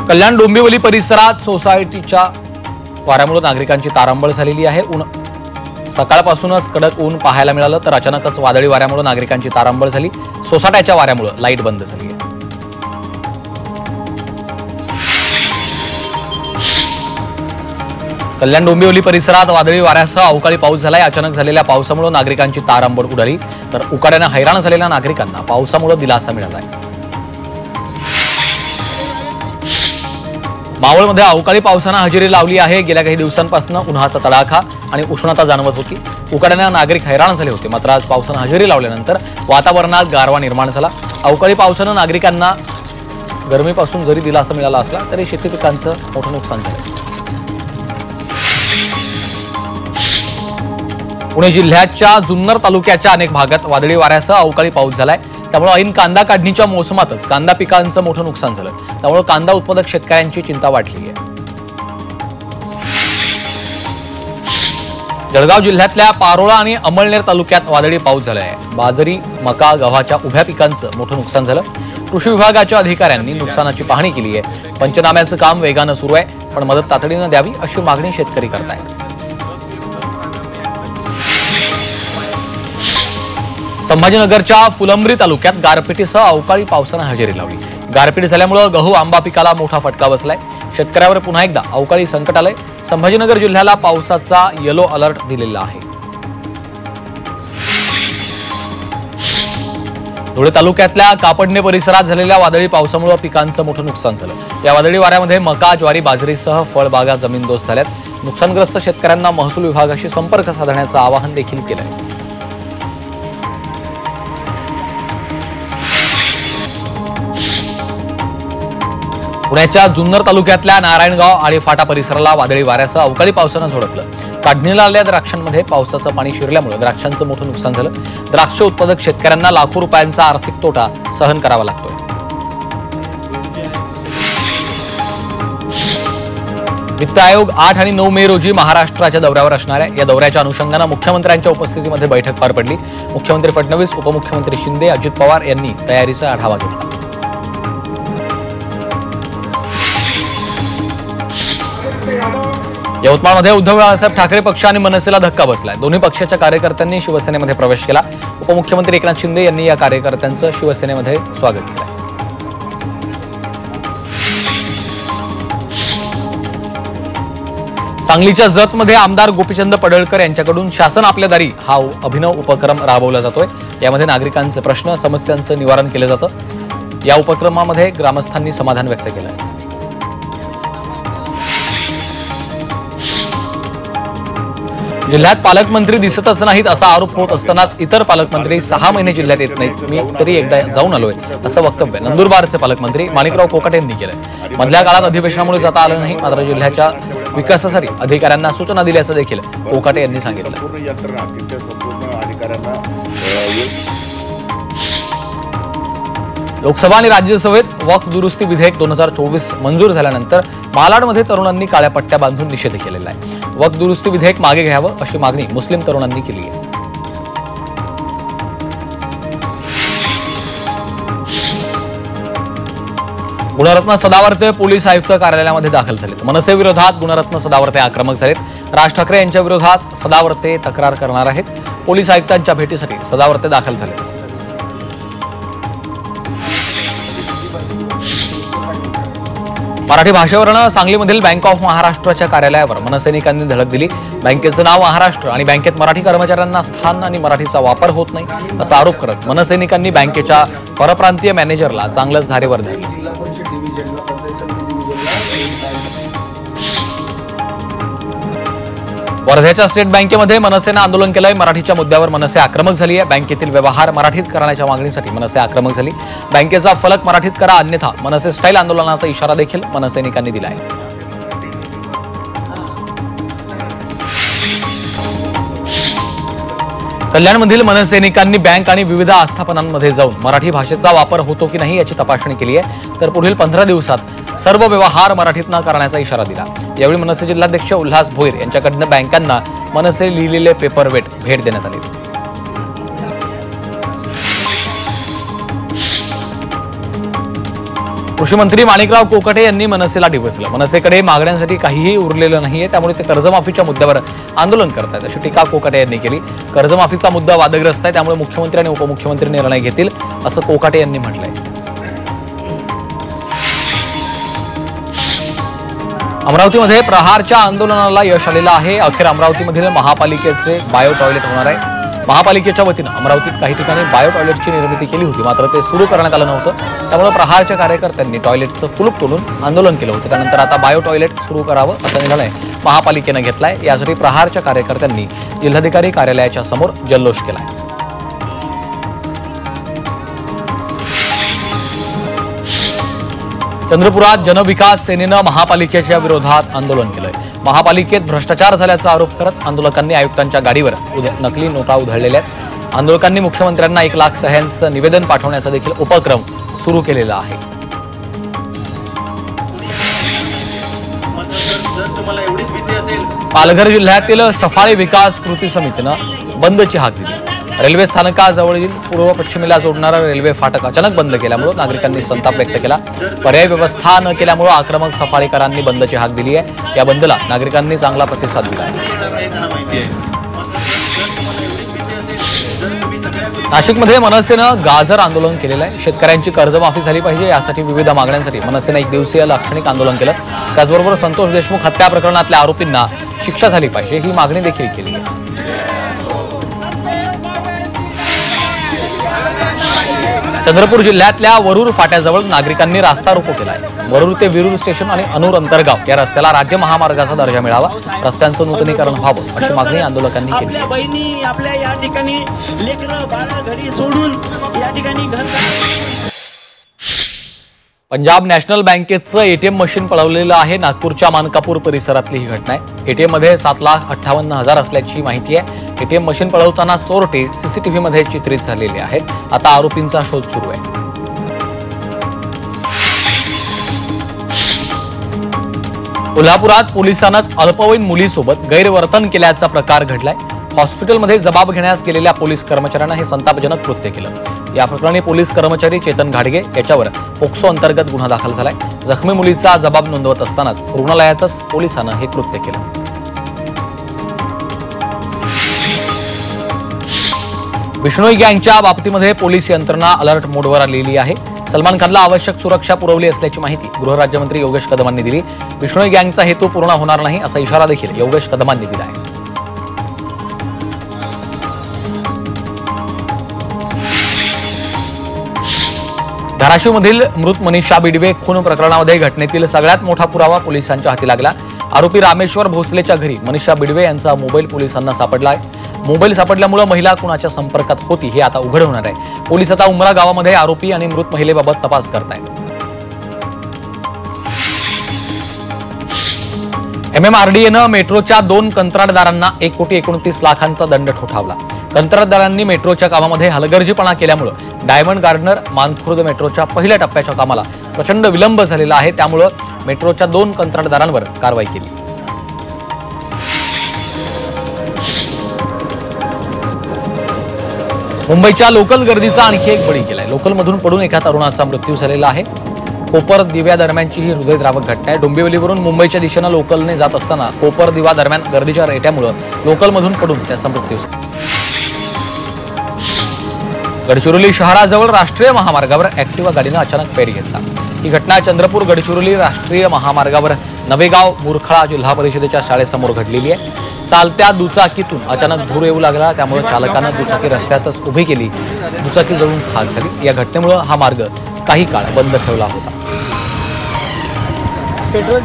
कल्याण डोंबिवली परिसरात सोसायटीच्या वाऱ्यामुळे नागरिकांची तारांबळ झालेली आहे। सकाळपासूनच कडक ऊन पाहायला मिळालं तर अचानकच वादळी वाऱ्यामुळे नागरिकांची तारांबळ झाली। सोसाट्याच्या वाऱ्यामुळे लाईट बंद झाली आहे। कल्याण डोंबिवली परिसरात वादळी वाऱ्यासह अवकाळी पाऊस झालाय। अचानक झालेल्या पावसामुळे नागरिकांची तारांबळ उडाली तर उकाड्याने हैराण झालेल्या नागरिकांना पावसामुळे दिलासा मिळालाय। मावळमध्ये अवकाळी पावसाने हजेरी लावली आहे। गेल्या काही दिवसांपासून उन्हाचा तडाखा आणि उष्णता जाणवत होती। उकाड्याने नागरिक हैराण झाले होते। मात्र आज पावसाने हजेरी लावल्यानंतर वातावरणात गारवा निर्माण झाला। अवकाळी पावसाने नागरिकांना गरमीपासून जरी दिलासा मिळाला असला तरी शेती पिकांचं मोठं नुकसान झालं। पुणे जिल्ह्याच्या जुन्नर तालुक्याच्या अनेक भागात वादळी वाऱ्यासह अवकाळी पाऊस झालाय। त्यामुळे ऐन कांदा काढणीच्या मोसमातच कांदा पिकांचं मोठं नुकसान झालं। त्यामुळे कांदा उत्पादक शेतकऱ्यांची चिंता वाढली आहे। जळगाव जिल्ह्यातल्या पारोळा आणि अमळनेर तालुक्यात वादळी पाऊस झाला आहे। बाजरी, मका, गव्हाच्या उभ्या पिकांचं मोठं नुकसान झालं। कृषी विभागाच्या अधिकाऱ्यांनी नुकसानाची पाहणी केली आहे। पंचनाम्याचं काम वेगानं सुरू आहे, पण मदत तातडीनं द्यावी अशी मागणी शेतकरी करतायत। संभाजीनगरच्या फुलंब्री तालुक्यात गारपिटीसह अवकाळी पावसाने हजेरी लावली। गारपीट झाल्यामुळे गहू आंबा पिकाला मोठा फटका बसलाय। शेतकऱ्यावर पुन्हा एकदा अवकाळी संकट आलंय। संभाजीनगर जिल्ह्याला पावसाचा येलो अलर्ट दिलेला आहे। धुळे तालुक्यातल्या कापडणे परिसरात झालेल्या वादळी पावसामुळे पिकांचं मोठं नुकसान झालं। या वादळी वाऱ्यामध्ये मका, ज्वारी, बाजरीसह फळबागा जमीनदोस्त झाल्यात। नुकसानग्रस्त शेतकऱ्यांना महसूल विभागाशी संपर्क साधण्याचं आवाहन देखील केलंय। पुण्याच्या जुन्नर तालुक्यातल्या नारायणगाव आणि फाटा परिसराला वादळी वाऱ्यासह अवकाळी पावसानं झोडपलं। काढणीला आलेल्या द्राक्षांमध्ये पावसाचं पाणी शिरल्यामुळे द्राक्षांचं मोठं नुकसान झालं। द्राक्ष उत्पादक शेतकऱ्यांना लाखो रुपयांचा आर्थिक तोटा सहन करावा लागतोय। वित्त आयोग 8 आणि 9 मे रोजी महाराष्ट्राच्या दौऱ्यावर असणार आहे। या दौऱ्याच्या अनुषंगानं मुख्यमंत्र्यांच्या उपस्थितीमध्ये बैठक पार पडली। मुख्यमंत्री फडणवीस, उपमुख्यमंत्री शिंदे, अजित पवार यांनी तयारीचा आढावा घेतला। यवतमाळमध्ये उद्धव बाळासाहेब ठाकरे पक्ष आणि मनसेला धक्का बसलाय। दोन्ही पक्षाच्या कार्यकर्त्यांनी शिवसेनेमध्ये प्रवेश केला। उपमुख्यमंत्री एकनाथ शिंदे यांनी या कार्यकर्त्यांचं शिवसेनेमध्ये स्वागत केलं। सांगलीच्या जतमध्ये आमदार गोपीचंद पडळकर यांच्याकडून शासन आपल्या दारी हा अभिनव उपक्रम राबवला जातोय। यामध्ये नागरिकांचे प्रश्न, समस्यांचं निवारण केलं जातं। या उपक्रमामध्ये ग्रामस्थांनी समाधान व्यक्त केलं। जिल्ह्यात पालकमंत्री दिसतच नाहीत असा आरोप होत असतानाच इतर पालकमंत्री 6 महिने जिल्ह्यात येत नाहीत। मी तरी एकदा जाऊन आलोय असं वक्तव्य नंदुरबारचे पालकमंत्री माणिकराव कोकाटे यांनी केलंय। मधल्या काळात अधिवेशनामुळे जाता आलं नाही, मात्र जिल्ह्याच्या विकासासाठी अधिकाऱ्यांना सूचना दिल्याचं देखील कोकाटे यांनी सांगितलं। लोकसभा आणि राज्यसभेत वक्फ दुरुस्ती विधेयक 2024 मंजूर झाल्यानंतर मालाडमध्ये तरुणांनी काळ्या पट्ट्या बांधून निषेध केलेला आहे। वक्फ दुरुस्ती विधेयक मागे घ्यावं अशी मागणी मुस्लिम तरुणांनी केली आहे। गुणरत्न सदावर्ते पोलीस आयुक्त कार्यालयामध्ये दाखल झालेत। मनसे विरोधात गुणरत्न सदावर्ते आक्रमक झालेत। राज ठाकरे यांच्या विरोधात सदावर्ते तक्रार करणार आहेत। पोलीस आयुक्तांच्या भेटीसाठी सदावर्ते दाखल झाले। मराठी भाषेवरनं सांगलीमधील बँक ऑफ महाराष्ट्राच्या कार्यालयावर मनसैनिकांनी धडक दिली। बँकेचं नाव महाराष्ट्र आणि बँकेत मराठी कर्मचाऱ्यांना स्थान आणि मराठीचा वापर होत नाही असा आरोप करत मनसैनिकांनी बँकेच्या परप्रांतीय मॅनेजरला चांगलंच धारेवर धरलं। वर्ध्याच्या स्टेट बँकेमध्ये मनसेनं आंदोलन केलंय। मराठीच्या मुद्द्यावर मनसे आक्रमक झाली आहे। बँकेतील व्यवहार मराठीत करण्याच्या मागणीसाठी मनसे आक्रमक झाली। बँकेचा फलक मराठीत करा, अन्यथा मनसे स्टाईल आंदोलनाचा इशारा देखील मनसैनिकांनी दिला आहे। कल्याणमधील मनसैनिकांनी बँक आणि विविध आस्थापनांमध्ये जाऊन मराठी भाषेचा वापर होतो की नाही याची तपासणी केली आहे। तर पुढील 15 दिवसात सर्व व्यवहार मराठीतनं करण्याचा इशारा दिला। यावेळी मनसे जिल्हाध्यक्ष उल्हास भोईर यांच्याकडनं बँकांना मनसे लिहिलेले पेपरवेट भेट देण्यात आली। कृषी मंत्री माणिकराव कोकाटे यांनी मनसेला डिवचलं. मनसेकडे मागण्यांसाठी काहीही उरलेलं नाहीये, त्यामुळे ते कर्जमाफीच्या मुद्द्यावर आंदोलन करतायत अशी टीका कोकाटे यांनी केली. कर्जमाफीचा मुद्दा वादग्रस्त आहे, त्यामुळे मुख्यमंत्री आणि उपमुख्यमंत्री निर्णय घेतील असं कोकाटे यांनी म्हटलंय. अमरावतीमध्ये प्रहारच्या आंदोलनाला यश आलेलं आहे. अखेर अमरावतीमधील महापालिकेचे बायो टॉयलेट होणार आहे. महापालिकेच्या वतीनं अमरावतीत काही ठिकाणी बायो टॉयलेटची निर्मिती केली होती, मात्र ते सुरू करण्यात आलं नव्हतं. त्यामुळे प्रहारच्या कार्यकर्त्यांनी टॉयलेटचं कुलूप तोडून आंदोलन केलं होतं. त्यानंतर आता बायो टॉयलेट सुरू करावं असा निर्णय महापालिकेनं घेतलाय. यासाठी प्रहारच्या कार्यकर्त्यांनी जिल्हाधिकारी कार्यालयाच्या समोर जल्लोष केलाय. चंद्रपुरात जनविकास सेनेनं महापालिकेच्या विरोधात आंदोलन केलंय. महापालिकेत भ्रष्टाचार झाल्याचा आरोप करत आंदोलकांनी आयुक्तांच्या गाडीवर नकली नोटा उधळलेल्या आहेत. आंदोलकांनी मुख्यमंत्र्यांना 1 लाख सह्यांचं निवेदन पाठवण्याचा देखील उपक्रम सुरू केलेला आहे. पालघर जिल्ह्यातील सफाळे विकास कृती समितीनं बंदची हाक दिली. रेल्वे स्थानकाजवळील पूर्व पश्चिमेला जोडणारा रेल्वे फाटक अचानक बंद केल्यामुळे नागरिकांनी संताप व्यक्त केला. पर्यायी व्यवस्था न केल्यामुळे आक्रमक सफारीकरांनी बंदची हाक दिली आहे. या बंदला नागरिकांनी चांगला प्रतिसाद दिला आहे. नाशिकमध्ये मनसेनं गाजर आंदोलन केलेलं आहे. शेतकऱ्यांची कर्जमाफी झाली पाहिजे यासाठी विविध मागण्यांसाठी मनसेनं 1 दिवसीय लाक्षणिक आंदोलन केलं. त्याचबरोबर संतोष देशमुख हत्या प्रकरणातल्या आरोपींना शिक्षा झाली पाहिजे ही मागणी देखील केली आहे. चंद्रपूर जिल्ह्यातल्या वरूर फाट्याजवळ नागरिकांनी रास्ता रोको केलाय. वरूर ते विरूर स्टेशन आणि अनूर अंतरगाव या रस्त्याला राज्य महामार्गाचा दर्जा मिळावा, रस्त्यांचं नूतनीकरण व्हावं अशी मागणी आंदोलकांनी केली. आपल्या बहिणी आपल्या या ठिकाणी लेकरं बाळा घरी सोडून या ठिकाणी घर. पंजाब नॅशनल बँकेचं एटीएम मशीन पळवलेलं आहे. नागपूरच्या मानकापूर परिसरातली ही घटना आहे. एटीएममध्ये 7,58,000 असल्याची माहिती आहे. एटीएम मशीन पळवताना चोरटे सीसीटीव्हीमध्ये चित्रित झालेले आहेत. आता आरोपींचा शोध सुरू आहे. कोल्हापुरात पोलिसांनाच अल्पवयीन मुलीसोबत गैरवर्तन केल्याचा प्रकार घडलाय. हॉस्पिटलमध्ये जबाब घेण्यास गेलेल्या पोलीस कर्मचाऱ्यांना हे संतापजनक कृत्य केलं. या प्रकरणी पोलीस कर्मचारी चेतन घाडगे याच्यावर पोक्सो अंतर्गत गुन्हा दाखल झालाय. जखमी मुलीचा जबाब नोंदवत असतानाच रुग्णालयातच पोलिसांनं हे कृत्य केलं. बिश्नोई गँगच्या बाबतीमध्ये पोलीस यंत्रणा अलर्ट मोडवर आलेली आहे. सलमान खानला आवश्यक सुरक्षा पुरवली असल्याची माहिती गृहराज्यमंत्री योगेश कदमांनी दिली. बिश्नोई गँगचा हेतू पूर्ण होणार नाही असा इशारा देखील योगेश कदमांनी दिला आहे. धाराशिवमधील मृत मनीषा बिडवे खून प्रकरणामध्ये घटनेतील सगळ्यात मोठा पुरावा पोलिसांच्या हाती लागला. आरोपी रामेश्वर भोसलेच्या घरी मनीषा बिडवे यांचा मोबाईल पोलिसांना सापडला आहे. मोबाईल सापडल्यामुळे महिला कुणाच्या संपर्कात होती हे आता उघड होणार आहे. पोलीस आता उमरा गावामध्ये आरोपी आणि मृत महिलेबाबत तपास करतायत. MMRDAनं मेट्रोच्या 2 कंत्राटदारांना 1,29,00,000चा दंड ठोठावला. कंत्राटदारांनी मेट्रोच्या कामामध्ये हलगर्जीपणा केल्यामुळे डायमंड गार्डनर मानखुर्द मेट्रोच्या पहिल्या टप्प्याच्या कामाला प्रचंड विलंब झालेला आहे. त्यामुळे मेट्रोच्या 2 कंत्राटदारांवर कारवाई केली. मुंबईच्या लोकल गर्दीचा आणखी एक बळी केलाय. लोकलमधून पडून एका तरुणाचा मृत्यू झालेला आहे. कोपर दिव्या दरम्यानची ही हृदयद्रावक घटना आहे. डोंबिवलीवरून मुंबईच्या दिशेनं लोकलने जात असताना कोपर दिवा दरम्यान गर्दीच्या रेट्यामुळे लोकलमधून पडून त्याचा मृत्यू झाला. गडचिरोली शहराजवळ राष्ट्रीय महामार्गावर ऍक्टिवा गाडीनं अचानक पेट घेतला. ही घटना चंद्रपूर गडचिरोली राष्ट्रीय महामार्गावर नवेगाव मुरखळा जिल्हा परिषदेच्या शाळेसमोर घडलेली आहे. चालत्या दुचाकीतून अचानक धूर येऊ लागला. त्यामुळे चालकानं दुचाकी रस्त्यातच उभी केली. दुचाकी जळून खाक झाली. या घटनेमुळे हा मार्ग काही काळ बंद ठेवला होता. पेट्रोल